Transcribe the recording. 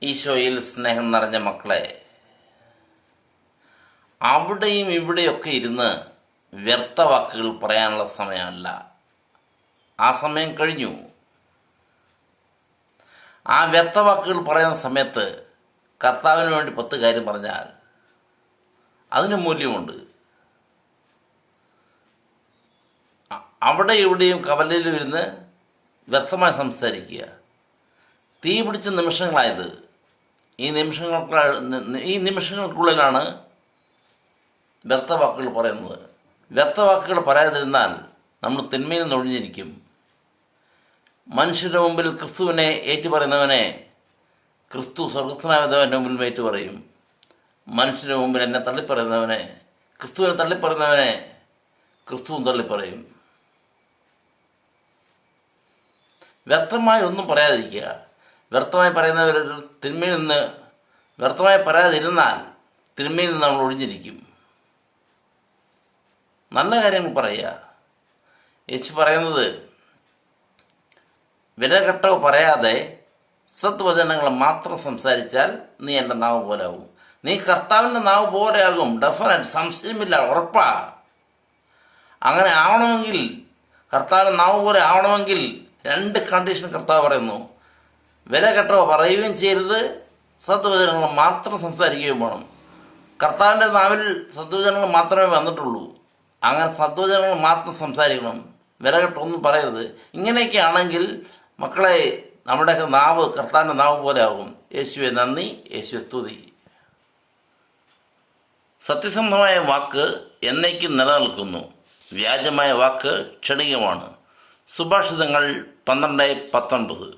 ഈശോയിൽ സ്നേഹം നിറഞ്ഞ മക്കളെ, അവിടെയും ഇവിടെയൊക്കെ ഇരുന്ന് വ്യർത്ഥ വാക്കുകൾ പറയാനുള്ള സമയമല്ല. ആ സമയം കഴിഞ്ഞു. ആ വ്യർത്ഥ വാക്കുകൾ പറയുന്ന സമയത്ത് കർത്താവിന് വേണ്ടി 10 കാര്യം പറഞ്ഞാൽ അതിന് മൂല്യമുണ്ട്. അവിടെ ഇവിടെയും കവലയിലും ഇരുന്ന് വ്യർത്ഥമായി സംസാരിക്കുക. തീ പിടിച്ച നിമിഷങ്ങളായത്. ഈ നിമിഷങ്ങൾക്കുള്ളിലാണ് വ്യർത്ഥ വാക്കുകൾ പറയുന്നത്. വ്യർത്ഥ വാക്കുകൾ പറയാതിരുന്നാൽ നമ്മൾ തിന്മയിൽ നിന്ന് ഒഴിഞ്ഞിരിക്കും. മനുഷ്യരുടെ മുമ്പിൽ ക്രിസ്തുവിനെ ഏറ്റുപറയുന്നവനെ ക്രിസ്തു സ്വർഗസ്ഥനായവൻ്റെ മുമ്പിൽ ഏറ്റുപറയും. മനുഷ്യരുടെ മുമ്പിൽ എന്നെ തള്ളിപ്പറയുന്നവനെ, ക്രിസ്തുവിനെ തള്ളിപ്പറയുന്നവനെ ക്രിസ്തുവും തള്ളിപ്പറയും. വ്യർത്ഥമായി ഒന്നും പറയാതിരിക്കുക. വ്യർത്ഥമായി പറയുന്നവർ തിന്മയിൽ നിന്ന് വ്യർത്ഥമായി പറയാതിരുന്നാൽ തിന്മയിൽ നിന്ന് നമ്മൾ ഒഴിഞ്ഞിരിക്കും. നല്ല കാര്യങ്ങൾ പറയുക. യേശു പറയുന്നത്, വിലകെട്ടോ പറയാതെ സത്വചനങ്ങൾ മാത്രം സംസാരിച്ചാൽ നീ എൻ്റെ നാവ് പോലെ ആകും. നീ കർത്താവിൻ്റെ നാവ് പോലെ ആകും. ഡെഫിനറ്റ്, സംശയമില്ല, ഉറപ്പാ. അങ്ങനെ ആവണമെങ്കിൽ, കർത്താവിൻ്റെ നാവ് പോലെ ആവണമെങ്കിൽ 2 കണ്ടീഷൻ കർത്താവ് പറയുന്നു. വില കെട്ടോ പറയുകയും ചെയ്യരുത്, സത്വചനങ്ങൾ മാത്രം സംസാരിക്കുകയും വേണം. കർത്താവിൻ്റെ നാവിൽ സത്വചനങ്ങൾ മാത്രമേ വന്നിട്ടുള്ളൂ. അങ്ങനെ സത്വചനങ്ങൾ മാത്രം സംസാരിക്കണം. വില കെട്ടൊന്നും പറയരുത്. ഇങ്ങനെയൊക്കെ ആണെങ്കിൽ മക്കളെ, നമ്മുടെയൊക്കെ നാവ് കർത്താവിൻ്റെ നാവ് പോലെ ആകും. യേശുവെ നന്ദി, യേശുവെ സ്തുതി. സത്യസന്ധമായ വാക്ക് എന്നേക്കും നിലനിൽക്കുന്നു. വ്യാജമായ വാക്ക് ക്ഷണികമാണ്. സുഭാഷിതങ്ങൾ 12:19.